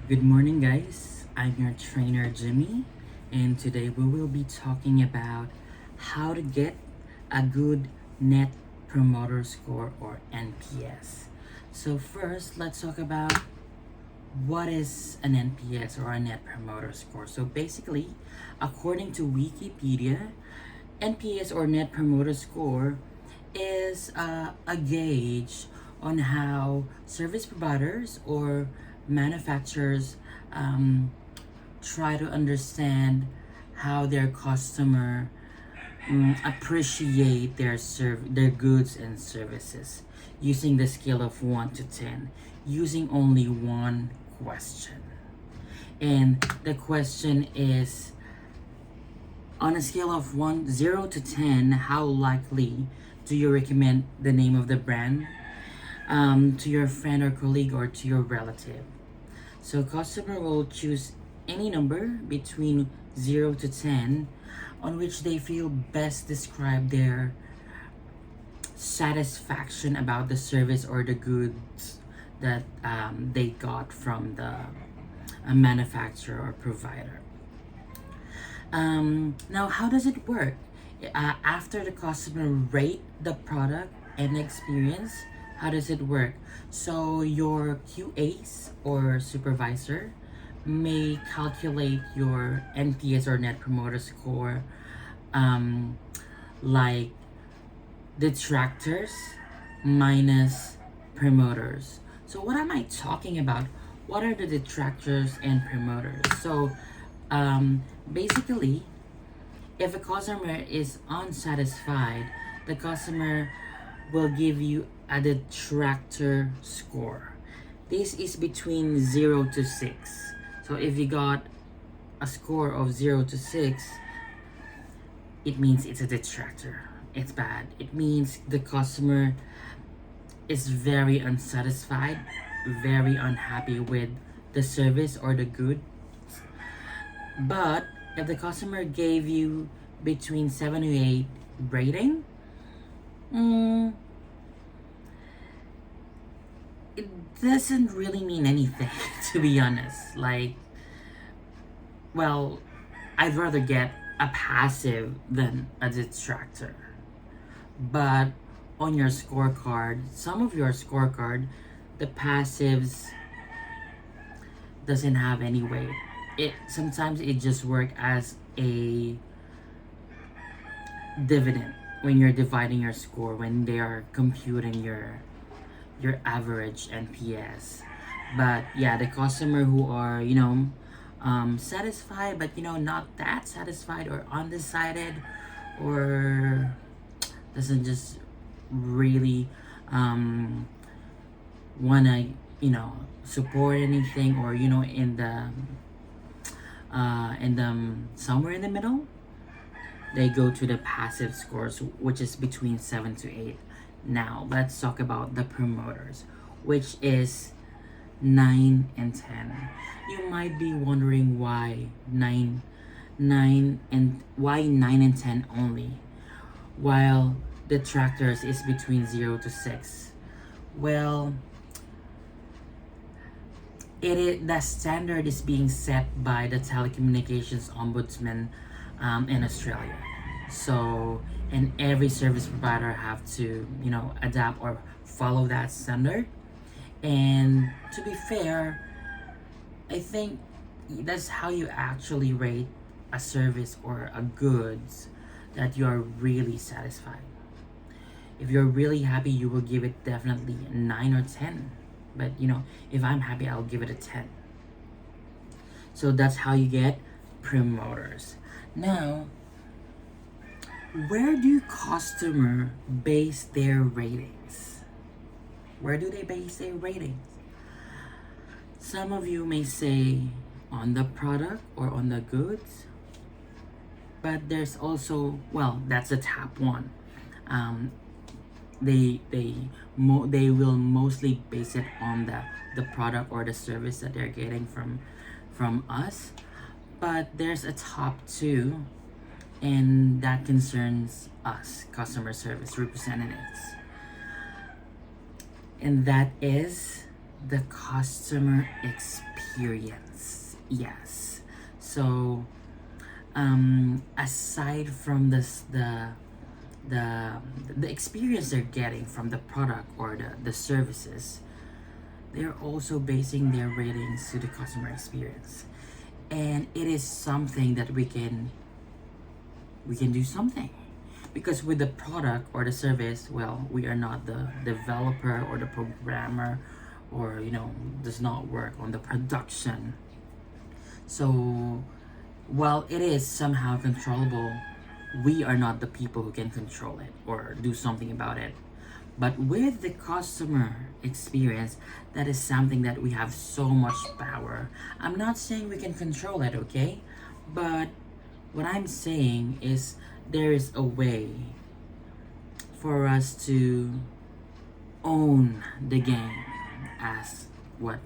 Good morning, guys. I'm your trainer, Jimmy, and today we will be talking about how to get a good Net Promoter Score or NPS. So, first, let's talk about what is an NPS or a Net Promoter Score. So, basically, according to Wikipedia, NPS or Net Promoter Score is a gauge on how service providers or manufacturers um, try to understand how their customer appreciate their goods and services using the scale of 1 to 10 using only one question. And the question is, on a scale of 0 to 10, how likely do you recommend the name of the brand to your friend or colleague or to your relative? So customer will choose any number between 0 to 10 on which they feel best describe their satisfaction about the service or the goods that they got from the manufacturer or provider. Now, how does it work? After the customer rate the product and experience, how does it work? So your QAs or supervisor may calculate your NPS or Net Promoter Score, like detractors minus promoters. So what am I talking about? What are the detractors and promoters? So basically, if a customer is unsatisfied, the customer will give you a detractor score. This is between 0 to 6. So if you got a score of 0 to 6, it means it's a detractor. It's bad. It means the customer is very unsatisfied, very unhappy with the service or the good. But if the customer gave you between 7 to 8 rating, it doesn't really mean anything, to be honest. Well, I'd rather get a passive than a detractor. But on your scorecard, some of your scorecard, the passives doesn't have any weight. It sometimes it just work as a dividend when you're dividing your score when they are computing your average NPS. But yeah, the customer who are satisfied but not that satisfied or undecided or doesn't just really wanna support anything or in the somewhere in the middle, they go to the passive scores, which is between 7 to 8. Now let's talk about the promoters, which is 9 and 10. You might be wondering why 9 and 10 only, while detractors is between 0 to 6. Well, the standard is being set by the telecommunications ombudsman in Australia. So, and every service provider have to adapt or follow that standard. And to be fair, I think that's how you actually rate a service or a goods that you are really satisfied. If you're really happy, you will give it definitely a 9 or 10. But if I'm happy, I'll give it a 10. So that's how you get promoters. Now, where do customer base their ratings? Where do they base their ratings? Some of you may say on the product or on the goods, but there's also, well, that's the top one. They will mostly base it on the product or the service that they're getting from us, but there's a top two, and that concerns us customer service representatives, and that is the customer experience. Yes. So aside from the the experience they're getting from the product or the services, they're also basing their ratings to the customer experience. And it is something that we can do something, because with the product or the service, well, we are not the developer or the programmer, or does not work on the production. So while it is somehow controllable, we are not the people who can control it or do something about it. But with the customer experience, that is something that we have so much power. I'm not saying we can control it, okay? But what I'm saying is there is a way for us to own the game, as what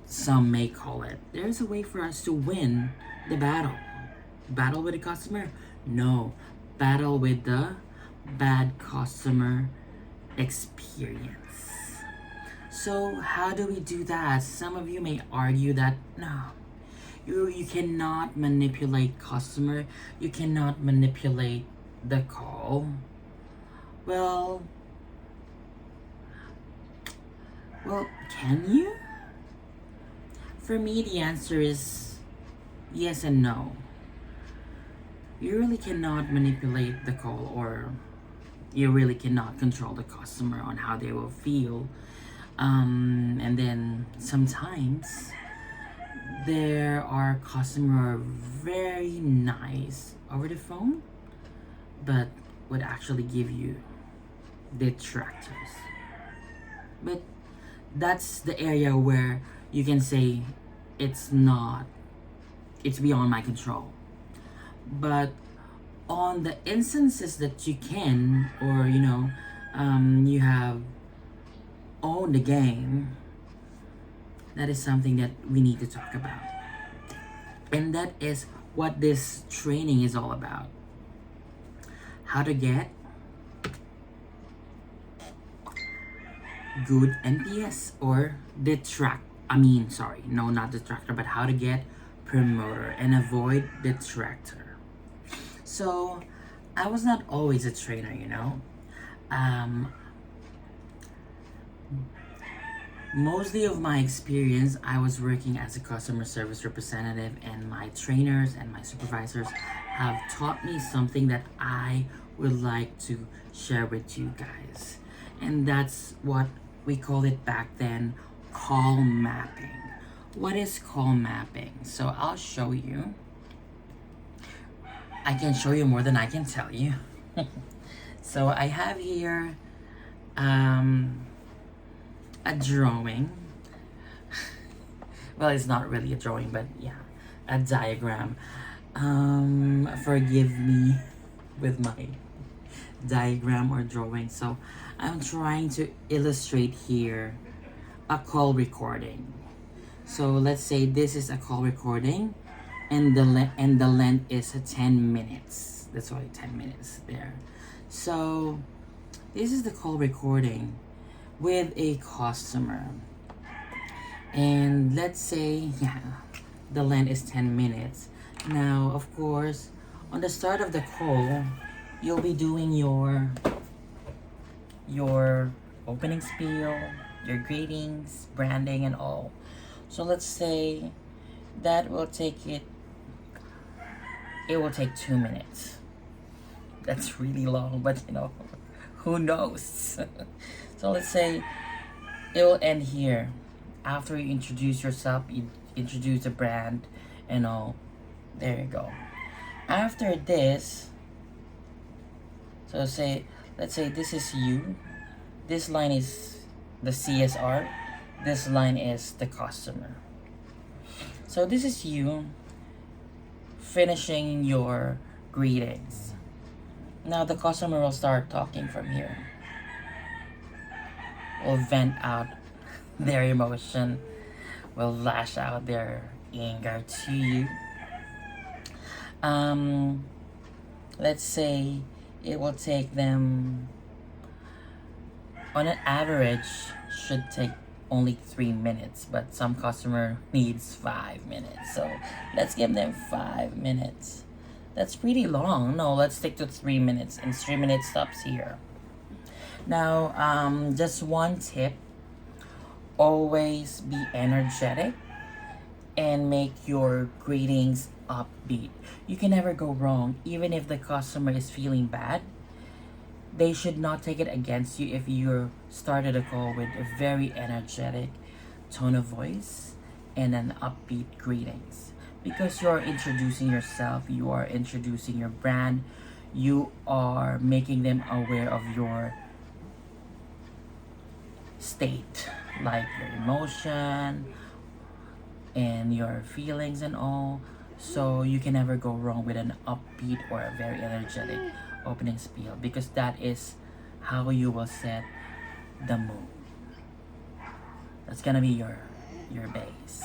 some may call it. There's a way for us to win the battle. Battle with the customer? No. Battle with the bad customer experience. So how do we do that? Some of you may argue that no, you cannot manipulate customer, you cannot manipulate the call. Well, can you? For me, the answer is yes and no. You really cannot manipulate the call, or you really cannot control the customer on how they will feel. And then sometimes there are customers very nice over the phone, but would actually give you detractors. But that's the area where you can say it's beyond my control. But on the instances that you can, or you have owned the game, that is something that we need to talk about. And that is what this training is all about. How to get good NPS or not detractor, but how to get promoter and avoid detractor. So I was not always a trainer. Mostly of my experience, I was working as a customer service representative, and my trainers and my supervisors have taught me something that I would like to share with you guys. And that's what we called it back then, call mapping. What is call mapping? So I'll show you. I can show you more than I can tell you. So I have here a drawing. Well, it's not really a drawing, but yeah, a diagram. Forgive me with my diagram or drawing. So I'm trying to illustrate here a call recording. So let's say this is a call recording, and the length is 10 minutes. That's why 10 minutes there. So this is the call recording with a customer, and let's say the length is 10 minutes. Now, of course, on the start of the call, you'll be doing your opening spiel, your greetings, branding, and all. So let's say that will take 2 minutes. That's really long, but who knows? So let's say it will end here. After you introduce yourself, you introduce the brand and all. There you go. After this, so let's say this is you. This line is the CSR. This line is the customer. So this is you finishing your greetings. Now the customer will start talking from here. Will vent out their emotion, will lash out their anger to you. Let's say it will take them, on an average, should take only 3 minutes, but some customer needs 5 minutes. So let's give them 5 minutes. That's pretty long. No, let's stick to 3 minutes, and 3 minutes stops here. Now, just one tip: always be energetic and make your greetings upbeat. You can never go wrong, even if the customer is feeling bad. They should not take it against you if you started a call with a very energetic tone of voice and an upbeat greetings. Because you're introducing yourself, you are introducing your brand, you are making them aware of your state, like your emotion and your feelings and all. So you can never go wrong with an upbeat or a very energetic opening spiel, because that is how you will set the mood. That's gonna be your base.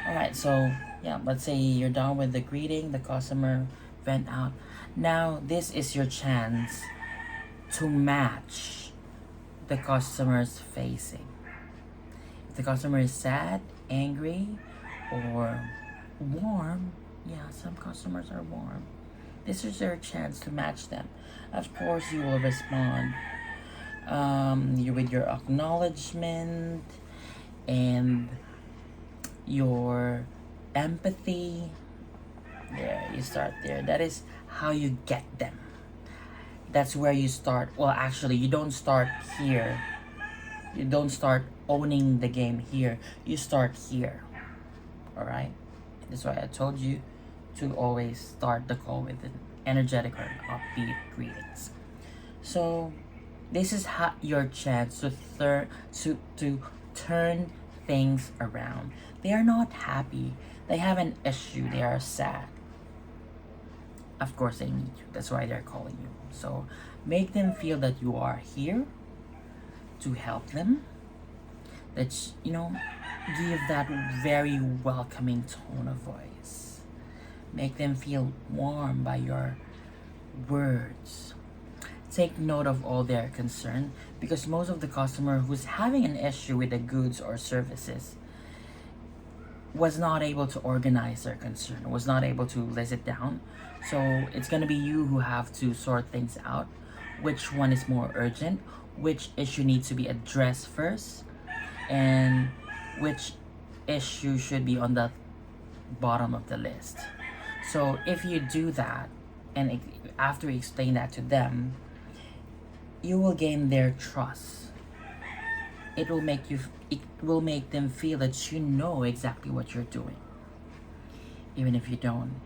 All right, so yeah, let's say you're done with the greeting, the customer went out. Now this is your chance to match the customer's facing. If the customer is sad, angry, or warm, yeah, some customers are warm, this is your chance to match them. Of course, you will respond you with your acknowledgement and your empathy. There, you start there. That is how you get them. That's where you start. Well, actually, you don't start here. You don't start owning the game here. You start here. All right? That's why I told you to always start the call with an energetic or upbeat greetings. So this is your chance to turn things around. They are not happy. They have an issue. They are sad. Of course they need you. That's why they're calling you. So make them feel that you are here to help them. That give that very welcoming tone of voice. Make them feel warm by your words. Take note of all their concern, because most of the customer who's having an issue with the goods or services was not able to organize their concern, was not able to list it down. So it's gonna be you who have to sort things out. Which one is more urgent? Which issue needs to be addressed first? And which issue should be on the bottom of the list? So if you do that, and after you explain that to them, you will gain their trust. It will make them feel that you know exactly what you're doing. Even if you don't.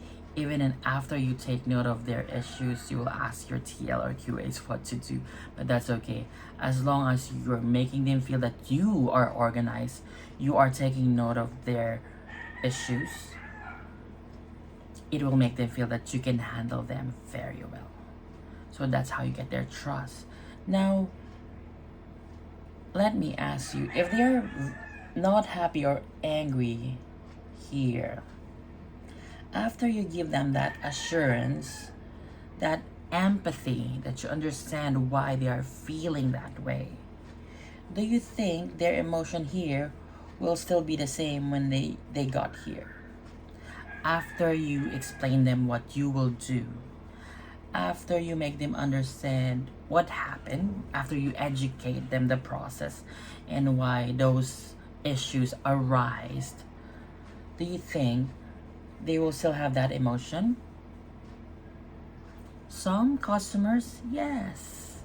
After you take note of their issues, you will ask your TL or QAs what to do. But that's okay. As long as you're making them feel that you are organized, you are taking note of their issues, it will make them feel that you can handle them very well. So that's how you get their trust. Now, let me ask you, if they're not happy or angry here, after you give them that assurance, that empathy, that you understand why they are feeling that way, do you think their emotion here will still be the same when they got here? After you explain them what you will do, after you make them understand what happened, after you educate them the process and why those issues arise, do you think they will still have that emotion? Some customers, yes.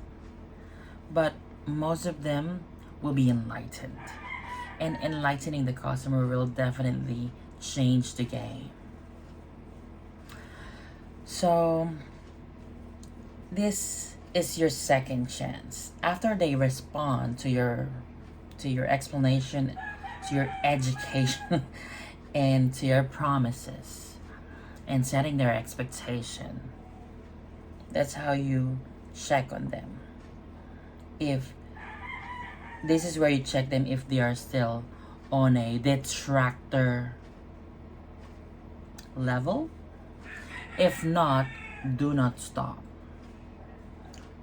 But most of them will be enlightened. And enlightening the customer will definitely change the game. So, this is your second chance. After they respond to your explanation, to your education, and to your promises, and setting their expectation, that's how you check on them. If this is where you check them if they are still on a detractor level. If not, do not stop.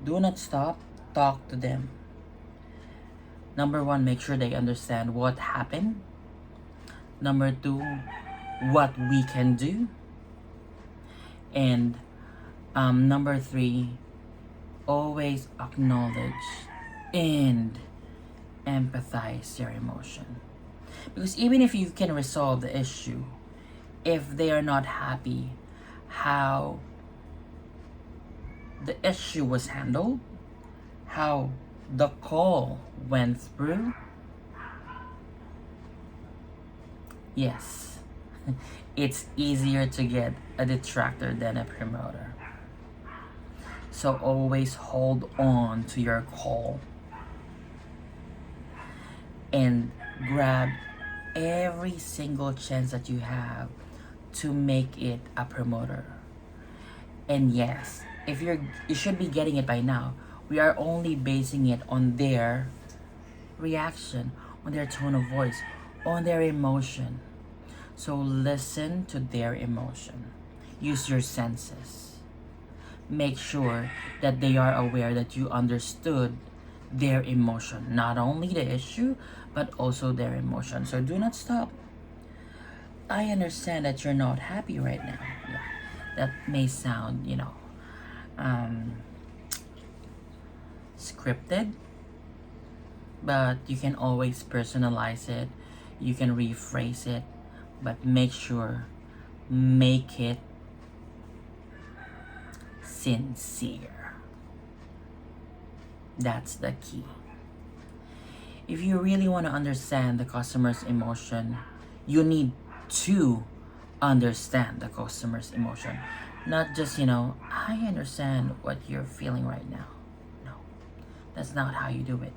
Do not stop. Talk to them. Number one, make sure they understand what happened. Number two, what we can do. And number three, always acknowledge and empathize their emotion. Because even if you can resolve the issue, if they are not happy how the issue was handled, how the call went through, yes, it's easier to get a detractor than a promoter. So always hold on to your call and grab every single chance that you have to make it a promoter. And yes, if you should be getting it by now. We are only basing it on their reaction, on their tone of voice, on their emotion. So listen to their emotion. Use your senses. Make sure that they are aware that you understood their emotion, not only the issue, but also their emotion. So do not stop. I understand that you're not happy right now. Yeah, that may sound, scripted, but you can always personalize it. You can rephrase it, but make it sincere. That's the key. If you really want to understand the customer's emotion, you need to understand the customer's emotion. Not just, I understand what you're feeling right now. No, that's not how you do it.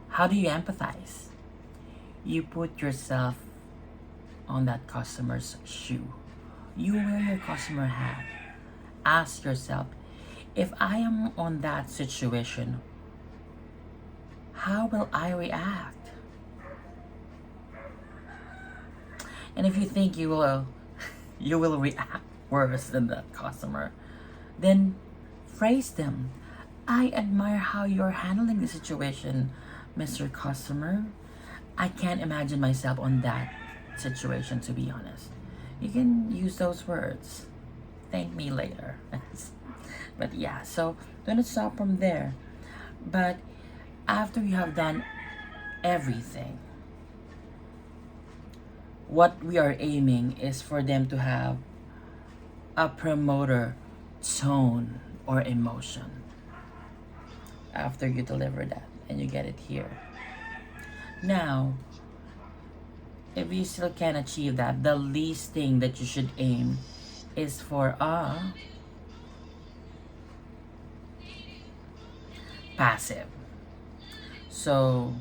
How do you empathize? You put yourself on that customer's shoe. You wear your customer hat. Ask yourself, if I am on that situation, how will I react? And if you think you will react worse than that customer, then phrase them. I admire how you're handling the situation, Mr. Customer. I can't imagine myself on that situation, to be honest. You can use those words. Thank me later. But yeah, so don't stop from there. But after you have done everything, what we are aiming is for them to have a promoter tone or emotion after you deliver that and you get it here. Now, if you still can't achieve that, the least thing that you should aim is for a passive. So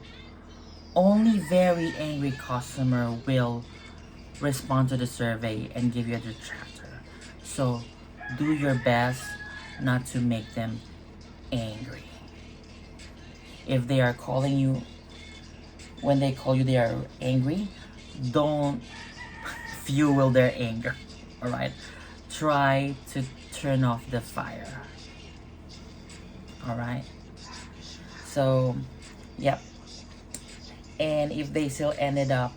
only very angry customer will respond to the survey and give you a detractor. So do your best not to make them angry. If they are calling you, when they call you they are angry, don't fuel their anger. Alright? Try to turn off the fire. Alright? So, yep. And if they still ended up,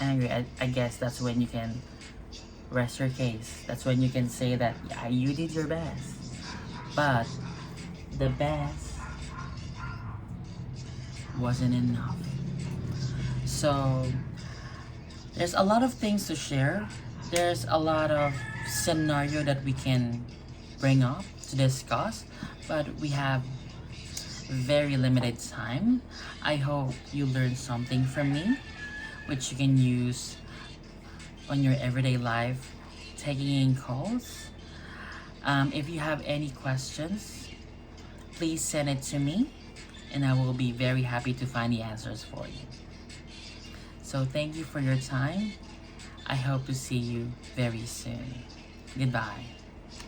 angry, I guess that's when you can rest your case. That's when you can say that, yeah, you did your best. But the best wasn't enough. So, there's a lot of things to share. There's a lot of scenario that we can bring up to discuss, but we have very limited time. I hope you learned something from me, which you can use on your everyday life, taking in calls. If you have any questions, please send it to me, and I will be very happy to find the answers for you. So thank you for your time. I hope to see you very soon. Goodbye.